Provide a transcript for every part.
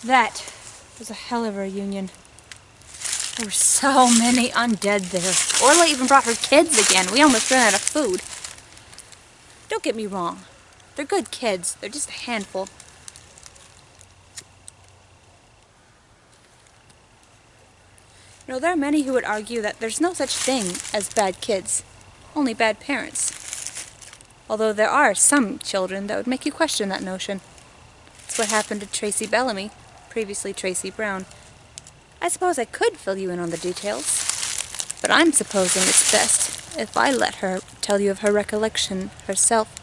That was a hell of a reunion. There were so many undead there. Orla even brought her kids again. We almost ran out of food. Don't get me wrong. They're good kids. They're just a handful. You know, there are many who would argue that there's no such thing as bad kids, only bad parents. Although there are some children that would make you question that notion. That's what happened to Tracy Bellamy, previously Tracy Brown. I suppose I could fill you in on the details, but I'm supposing it's best if I let her tell you of her recollection herself.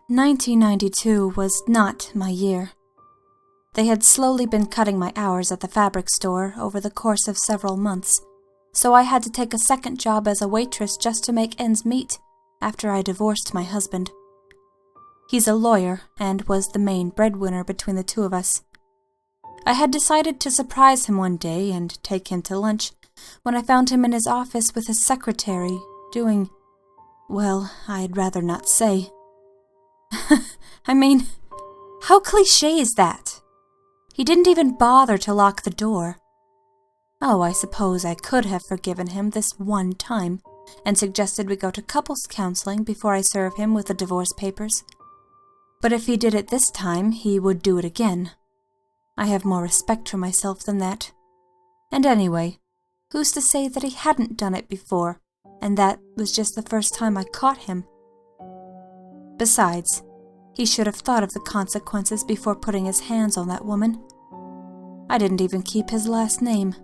"1992 was not my year. They had slowly been cutting my hours at the fabric store over the course of several months, so I had to take a second job as a waitress just to make ends meet after I divorced my husband. He's a lawyer and was the main breadwinner between the two of us. I had decided to surprise him one day and take him to lunch when I found him in his office with his secretary doing, well, I'd rather not say. I mean, how cliché is that? He didn't even bother to lock the door. Oh, I suppose I could have forgiven him this one time and suggested we go to couples counseling before I serve him with the divorce papers. But if he did it this time, he would do it again. I have more respect for myself than that. And anyway, who's to say that he hadn't done it before, and that was just the first time I caught him? Besides, he should have thought of the consequences before putting his hands on that woman. I didn't even keep his last name.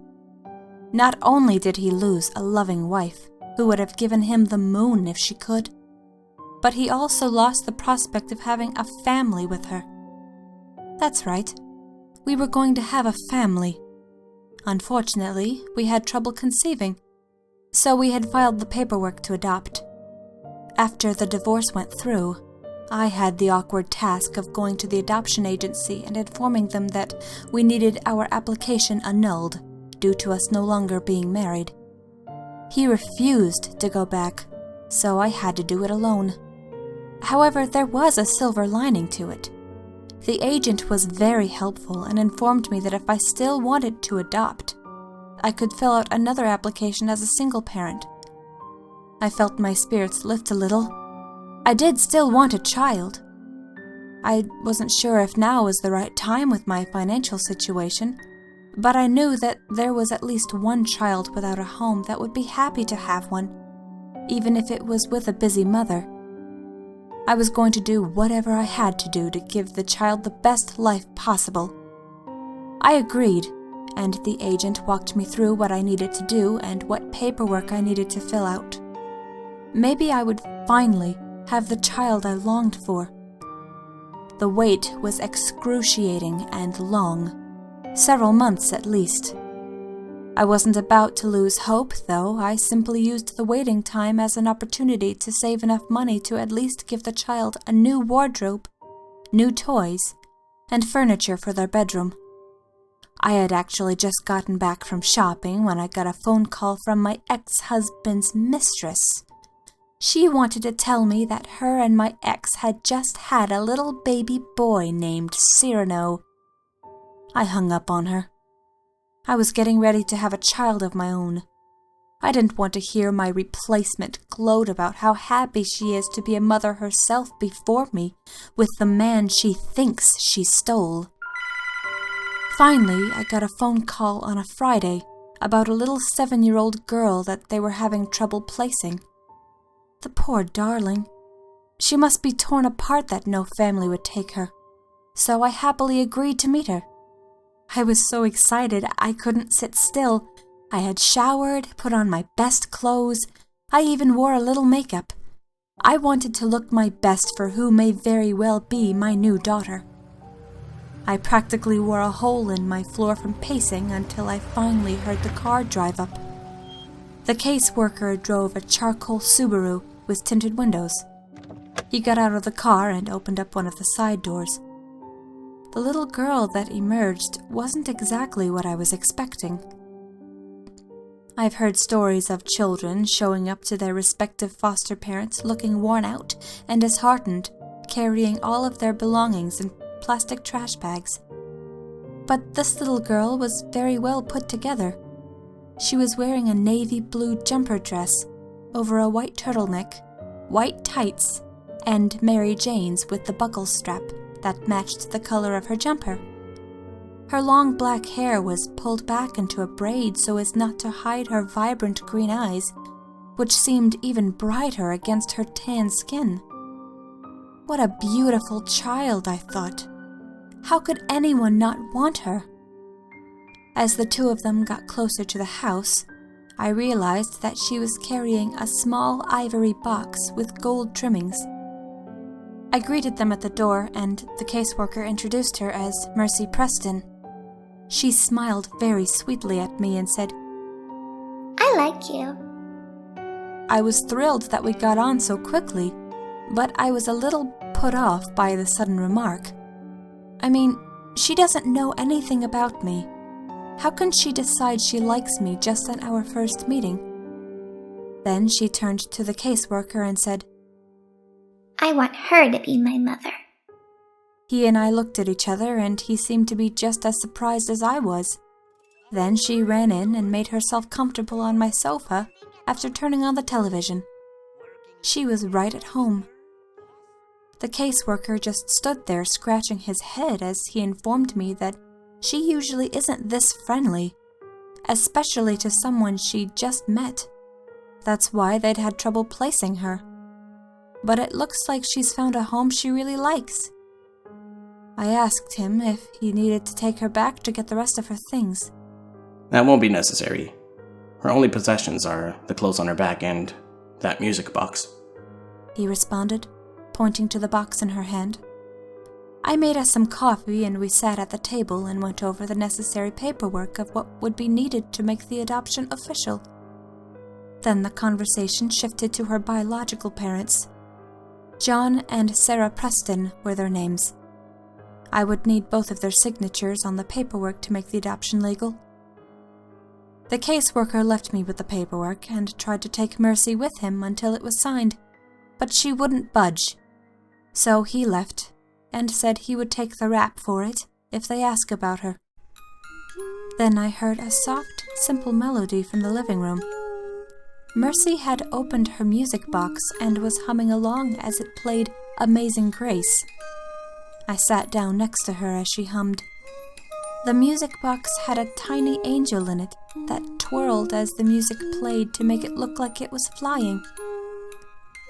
Not only did he lose a loving wife who would have given him the moon if she could, but he also lost the prospect of having a family with her. That's right. We were going to have a family. Unfortunately, we had trouble conceiving, so we had filed the paperwork to adopt. After the divorce went through, I had the awkward task of going to the adoption agency and informing them that we needed our application annulled due to us no longer being married. He refused to go back, so I had to do it alone. However, there was a silver lining to it. The agent was very helpful and informed me that if I still wanted to adopt, I could fill out another application as a single parent. I felt my spirits lift a little. I did still want a child. I wasn't sure if now was the right time with my financial situation, but I knew that there was at least one child without a home that would be happy to have one, even if it was with a busy mother. I was going to do whatever I had to do to give the child the best life possible. I agreed, and the agent walked me through what I needed to do and what paperwork I needed to fill out. Maybe I would finally have the child I longed for. The wait was excruciating and long, several months at least. I wasn't about to lose hope, though. I simply used the waiting time as an opportunity to save enough money to at least give the child a new wardrobe, new toys, and furniture for their bedroom. I had actually just gotten back from shopping when I got a phone call from my ex-husband's mistress. She wanted to tell me that her and my ex had just had a little baby boy named Cyrano. I hung up on her. I was getting ready to have a child of my own. I didn't want to hear my replacement gloat about how happy she is to be a mother herself before me with the man she thinks she stole. Finally, I got a phone call on a Friday about a little 7-year-old girl that they were having trouble placing. The poor darling. She must be torn apart that no family would take her, so I happily agreed to meet her. I was so excited I couldn't sit still. I had showered, put on my best clothes. I even wore a little makeup. I wanted to look my best for who may very well be my new daughter. I practically wore a hole in my floor from pacing until I finally heard the car drive up. The caseworker drove a charcoal Subaru with tinted windows. He got out of the car and opened up one of the side doors. The little girl that emerged wasn't exactly what I was expecting. I've heard stories of children showing up to their respective foster parents looking worn out and disheartened, carrying all of their belongings in plastic trash bags. But this little girl was very well put together. She was wearing a navy blue jumper dress over a white turtleneck, white tights, and Mary Jane's with the buckle strap that matched the color of her jumper. Her long black hair was pulled back into a braid so as not to hide her vibrant green eyes, which seemed even brighter against her tan skin. What a beautiful child, I thought. How could anyone not want her? As the two of them got closer to the house, I realized that she was carrying a small ivory box with gold trimmings. I greeted them at the door, and the caseworker introduced her as Mercy Preston. She smiled very sweetly at me and said, "I like you." I was thrilled that we got on so quickly, but I was a little put off by the sudden remark. I mean, she doesn't know anything about me. How can she decide she likes me just at our first meeting? Then she turned to the caseworker and said, "I want her to be my mother." He and I looked at each other, and he seemed to be just as surprised as I was. Then she ran in and made herself comfortable on my sofa after turning on the television. She was right at home. The caseworker just stood there scratching his head as he informed me that she usually isn't this friendly, especially to someone she'd just met. That's why they'd had trouble placing her. But it looks like she's found a home she really likes. I asked him if he needed to take her back to get the rest of her things. "That won't be necessary. Her only possessions are the clothes on her back and that music box," he responded, pointing to the box in her hand. I made us some coffee and we sat at the table and went over the necessary paperwork of what would be needed to make the adoption official. Then the conversation shifted to her biological parents. John and Sarah Preston were their names. I would need both of their signatures on the paperwork to make the adoption legal. The caseworker left me with the paperwork and tried to take Mercy with him until it was signed, but she wouldn't budge. So he left and said he would take the rap for it if they ask about her. Then I heard a soft, simple melody from the living room. Mercy had opened her music box and was humming along as it played Amazing Grace. I sat down next to her as she hummed. The music box had a tiny angel in it that twirled as the music played to make it look like it was flying.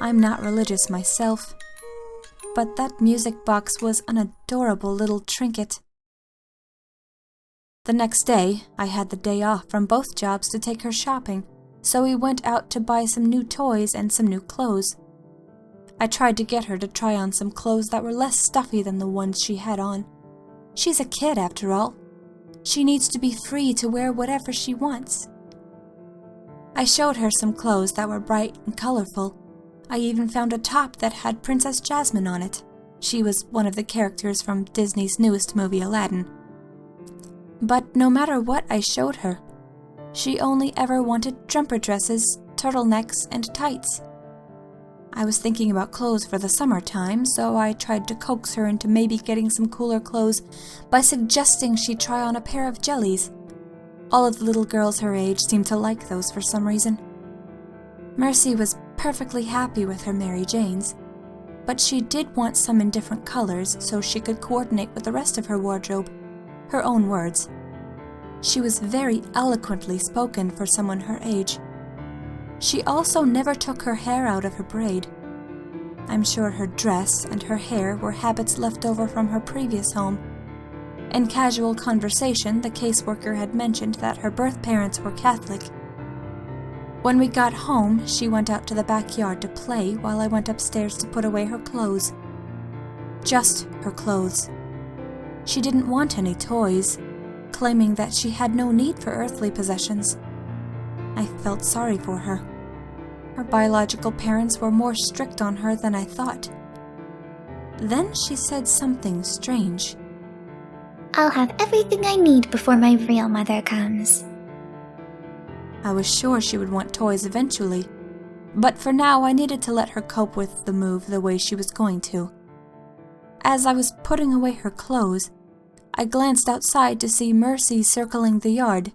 I'm not religious myself, but that music box was an adorable little trinket. The next day, I had the day off from both jobs to take her shopping, so we went out to buy some new toys and some new clothes. I tried to get her to try on some clothes that were less stuffy than the ones she had on. She's a kid, after all. She needs to be free to wear whatever she wants. I showed her some clothes that were bright and colorful. I even found a top that had Princess Jasmine on it. She was one of the characters from Disney's newest movie, Aladdin. But no matter what I showed her, she only ever wanted jumper dresses, turtlenecks, and tights. I was thinking about clothes for the summertime, so I tried to coax her into maybe getting some cooler clothes by suggesting she try on a pair of jellies. All of the little girls her age seemed to like those for some reason. Mercy was perfectly happy with her Mary Janes, but she did want some in different colors so she could coordinate with the rest of her wardrobe. Her own words. She was very eloquently spoken for someone her age. She also never took her hair out of her braid. I'm sure her dress and her hair were habits left over from her previous home. In casual conversation, the caseworker had mentioned that her birth parents were Catholic. When we got home, she went out to the backyard to play while I went upstairs to put away her clothes. Just her clothes. she didn't want any toys, claiming that she had no need for earthly possessions. I felt sorry for her. Her biological parents were more strict on her than I thought. Then she said something strange. I'll have everything I need before my real mother comes. I was sure she would want toys eventually, but for now I needed to let her cope with the move the way she was going to. As I was putting away her clothes, I glanced outside to see Mercy circling the yard.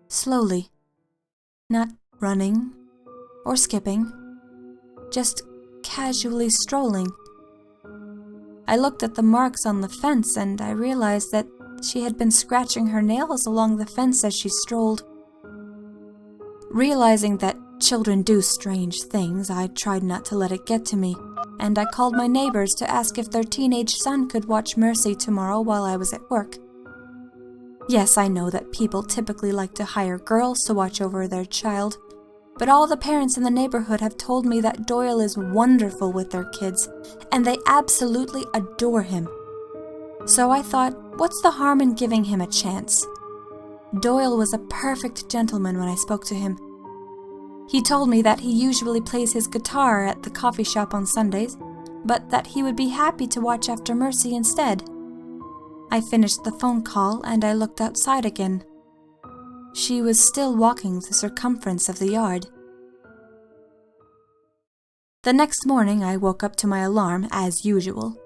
Slowly. Not running or skipping, just casually strolling. I looked at the marks on the fence and I realized that she had been scratching her nails along the fence as she strolled. Realizing that children do strange things, I tried not to let it get to me, and I called my neighbors to ask if their teenage son could watch Mercy tomorrow while I was at work. Yes, I know that people typically like to hire girls to watch over their child, but all the parents in the neighborhood have told me that Doyle is wonderful with their kids, and they absolutely adore him. So I thought, what's the harm in giving him a chance? Doyle was a perfect gentleman when I spoke to him. He told me that he usually plays his guitar at the coffee shop on Sundays, but that he would be happy to watch after Mercy instead. I finished the phone call and I looked outside again. She was still walking the circumference of the yard. The next morning I woke up to my alarm as usual.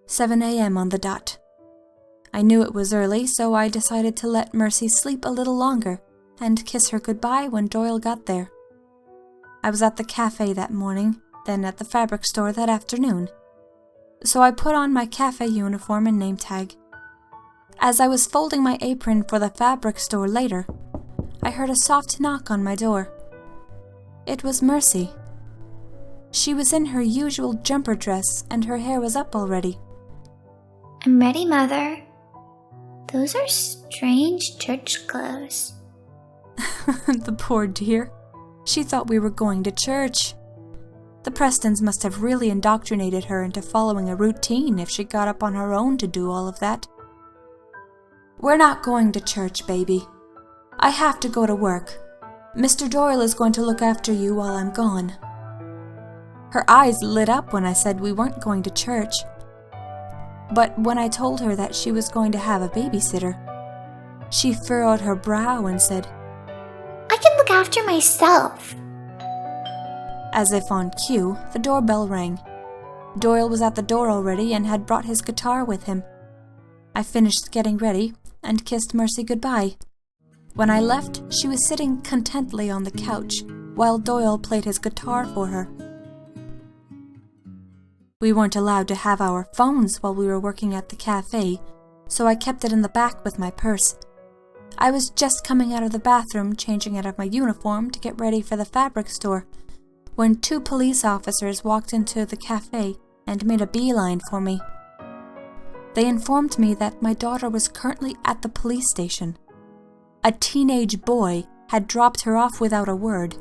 7 a.m. on the dot. I knew it was early, so I decided to let Mercy sleep a little longer and kiss her goodbye when Doyle got there. I was at the cafe that morning, then at the fabric store that afternoon. So I put on my cafe uniform and name tag. As I was folding my apron for the fabric store later, I heard a soft knock on my door. It was Mercy. She was in her usual jumper dress and her hair was up already. I'm ready, Mother. Those are strange church clothes. The poor dear. She thought we were going to church. The Prestons must have really indoctrinated her into following a routine if she got up on her own to do all of that. We're not going to church, baby. I have to go to work. Mr. Doyle is going to look after you while I'm gone. Her eyes lit up when I said we weren't going to church. But when I told her that she was going to have a babysitter, she furrowed her brow and said, I can look after myself. As if on cue, the doorbell rang. Doyle was at the door already and had brought his guitar with him. I finished getting ready and kissed Mercy goodbye. When I left, she was sitting contently on the couch while Doyle played his guitar for her. We weren't allowed to have our phones while we were working at the cafe, so I kept it in the back with my purse. I was just coming out of the bathroom, changing out of my uniform to get ready for the fabric store, when 2 police officers walked into the cafe and made a beeline for me. They informed me that my daughter was currently at the police station. A teenage boy had dropped her off without a word,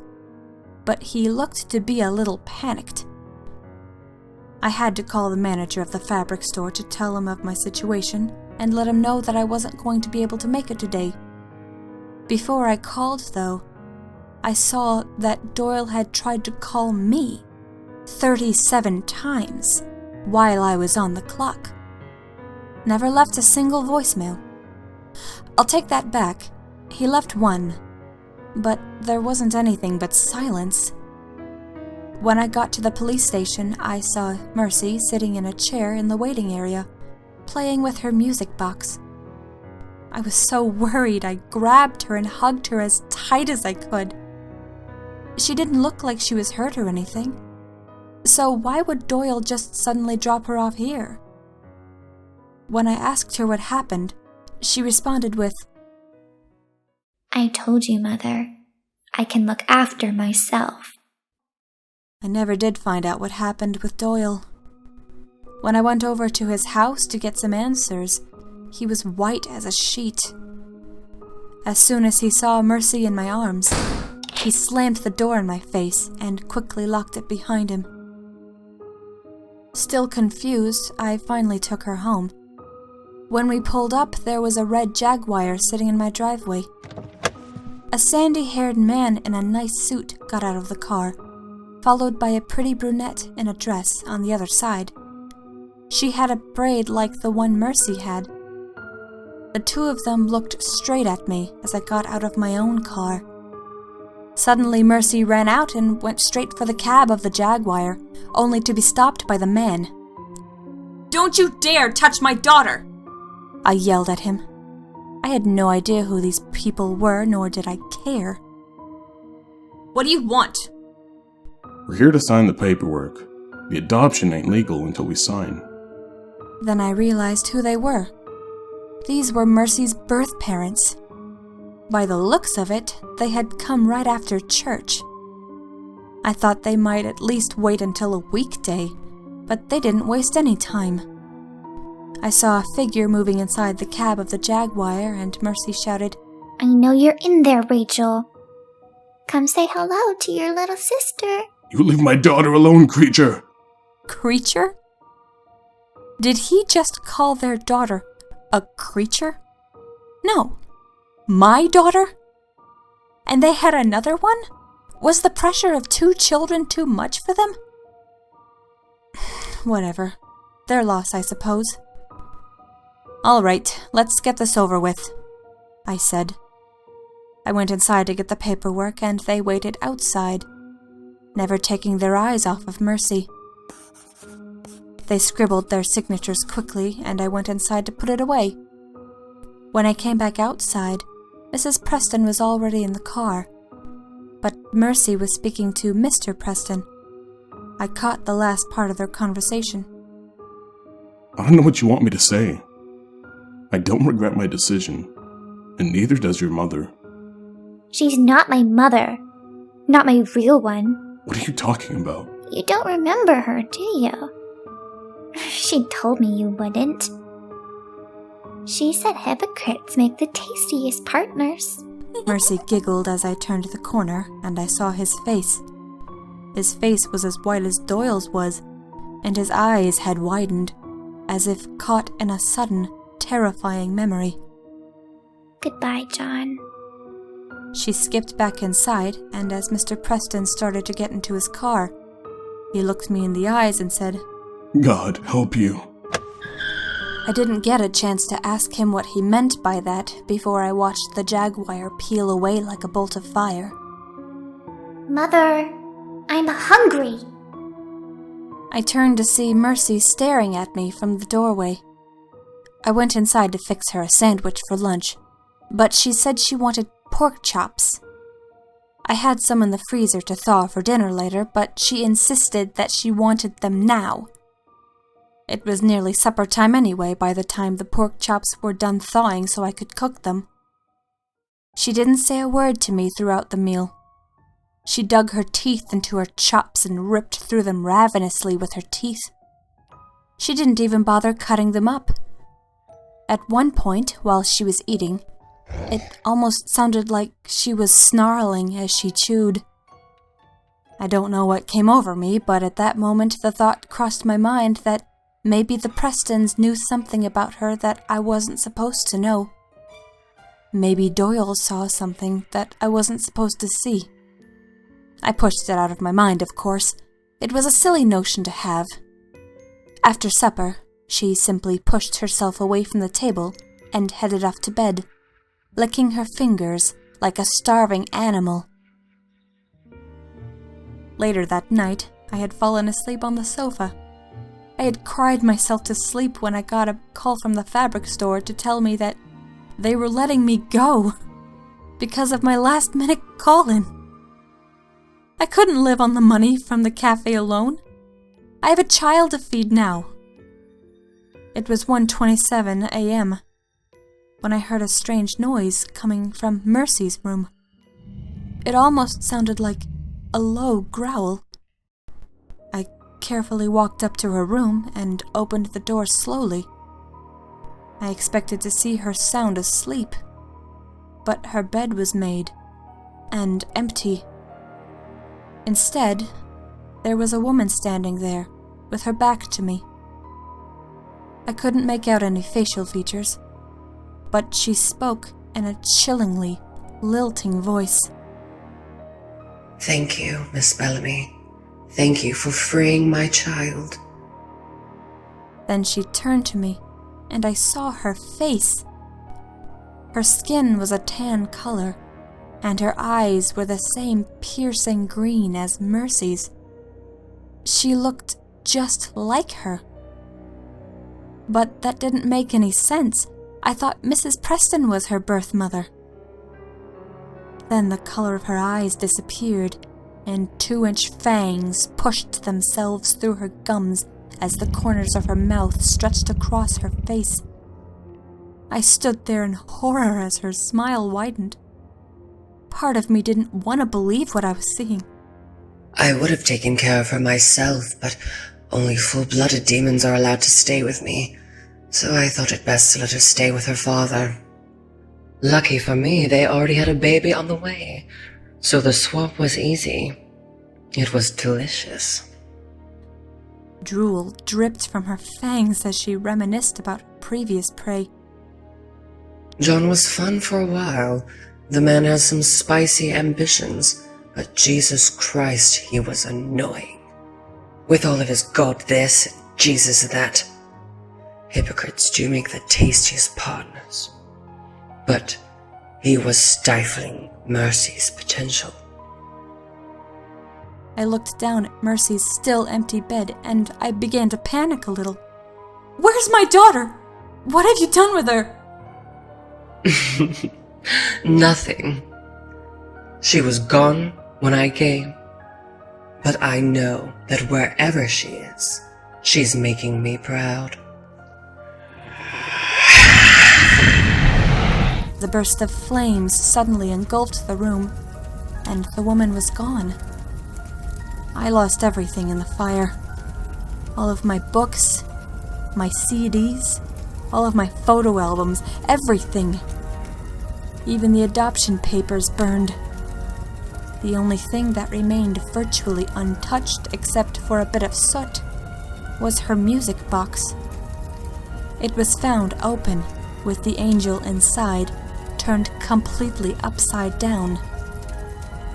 but he looked to be a little panicked. I had to call the manager of the fabric store to tell him of my situation and let him know that I wasn't going to be able to make it today. Before I called, though, I saw that Doyle had tried to call me 37 times while I was on the clock. Never left a single voicemail. I'll take that back. He left one, but there wasn't anything but silence. When I got to the police station, I saw Mercy sitting in a chair in the waiting area, playing with her music box. I was so worried I grabbed her and hugged her as tight as I could. She didn't look like she was hurt or anything, so why would Doyle just suddenly drop her off here? When I asked her what happened, she responded with, I told you, Mother. I can look after myself. I never did find out what happened with Doyle. When I went over to his house to get some answers, he was white as a sheet. As soon as he saw Mercy in my arms, he slammed the door in my face and quickly locked it behind him. Still confused, I finally took her home. When we pulled up, there was a red Jaguar sitting in my driveway. A sandy-haired man in a nice suit got out of the car, followed by a pretty brunette in a dress on the other side. She had a braid like the one Mercy had. The two of them looked straight at me as I got out of my own car. Suddenly, Mercy ran out and went straight for the cab of the Jaguar, only to be stopped by the man. "Don't you dare touch my daughter!" I yelled at him. I had no idea who these people were, nor did I care. "What do you want?" We're here to sign the paperwork. The adoption ain't legal until we sign. Then I realized who they were. These were Mercy's birth parents. By the looks of it, they had come right after church. I thought they might at least wait until a weekday, but they didn't waste any time. I saw a figure moving inside the cab of the Jaguar, and Mercy shouted, I know you're in there, Rachel. Come say hello to your little sister. You leave my daughter alone, creature! "Creature?" Did he just call their daughter a creature? No. My daughter? And they had another one? Was the pressure of 2 children too much for them? Whatever. Their loss, I suppose. "All right, let's get this over with," I said. I went inside to get the paperwork, and they waited outside, never taking their eyes off of Mercy. They scribbled their signatures quickly, and I went inside to put it away. When I came back outside, Mrs. Preston was already in the car, but Mercy was speaking to Mr. Preston. I caught the last part of their conversation. I don't know what you want me to say. I don't regret my decision, and neither does your mother. She's not my mother. Not my real one. What are you talking about? You don't remember her, do you? She told me you wouldn't. She said hypocrites make the tastiest partners. Mercy giggled as I turned the corner, and I saw his face. His face was as white as Doyle's was, and his eyes had widened, as if caught in a sudden, terrifying memory. Goodbye, John. She skipped back inside, and as Mr. Preston started to get into his car, he looked me in the eyes and said, God help you. I didn't get a chance to ask him what he meant by that before I watched the Jaguar peel away like a bolt of fire. Mother, I'm hungry. I turned to see Mercy staring at me from the doorway. I went inside to fix her a sandwich for lunch, but she said she wanted pork chops. I had some in the freezer to thaw for dinner later, but she insisted that she wanted them now. It was nearly supper time anyway by the time the pork chops were done thawing so I could cook them. She didn't say a word to me throughout the meal. She dug her teeth into her chops and ripped through them ravenously with her teeth. She didn't even bother cutting them up. At one point, while she was eating, it almost sounded like she was snarling as she chewed. I don't know what came over me, but at that moment the thought crossed my mind that maybe the Prestons knew something about her that I wasn't supposed to know. Maybe Doyle saw something that I wasn't supposed to see. I pushed it out of my mind, of course. It was a silly notion to have. After supper, she simply pushed herself away from the table and headed off to bed, licking her fingers like a starving animal. Later that night, I had fallen asleep on the sofa. I had cried myself to sleep when I got a call from the fabric store to tell me that they were letting me go because of my last-minute call-in. I couldn't live on the money from the cafe alone. I have a child to feed now. It was 1:27 a.m. when I heard a strange noise coming from Mercy's room. It almost sounded like a low growl. I carefully walked up to her room and opened the door slowly. I expected to see her sound asleep, but her bed was made, and empty. Instead, there was a woman standing there, with her back to me. I couldn't make out any facial features, but she spoke in a chillingly lilting voice. Thank you, Miss Bellamy. Thank you for freeing my child. Then she turned to me, and I saw her face. Her skin was a tan color, and her eyes were the same piercing green as Mercy's. She looked just like her. But that didn't make any sense. I thought Mrs. Preston was her birth mother. Then the color of her eyes disappeared, and 2-inch fangs pushed themselves through her gums as the corners of her mouth stretched across her face. I stood there in horror as her smile widened. Part of me didn't want to believe what I was seeing. I would have taken care of her myself, but only full-blooded demons are allowed to stay with me, so I thought it best to let her stay with her father. Lucky for me, they already had a baby on the way, so the swap was easy. It was delicious. Drool dripped from her fangs as she reminisced about her previous prey. John was fun for a while. The man has some spicy ambitions, but Jesus Christ, he was annoying. With all of his God this, Jesus that. Hypocrites do make the tastiest partners. But he was stifling Mercy's potential. I looked down at Mercy's still empty bed, and I began to panic a little. Where's my daughter? What have you done with her? Nothing. She was gone when I came. But I know that wherever she is, she's making me proud. The burst of flames suddenly engulfed the room, and the woman was gone. I lost everything in the fire. All of my books, my CDs, all of my photo albums, everything. Even the adoption papers burned. The only thing that remained virtually untouched, except for a bit of soot, was her music box. It was found open, with the angel inside, turned completely upside down,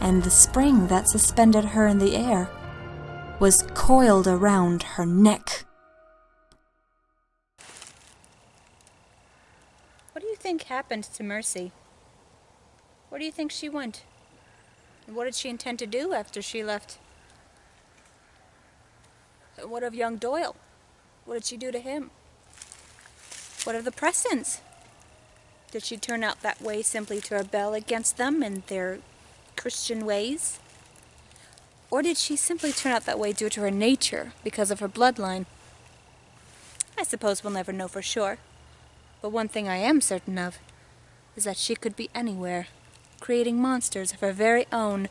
and the spring that suspended her in the air was coiled around her neck. What do you think happened to Mercy? Where do you think she went? And what did she intend to do after she left? What of young Doyle? What did she do to him? What of the Prestons? Did she turn out that way simply to rebel against them and their Christian ways? Or did she simply turn out that way due to her nature, because of her bloodline? I suppose we'll never know for sure. But one thing I am certain of is that she could be anywhere, creating monsters of her very own,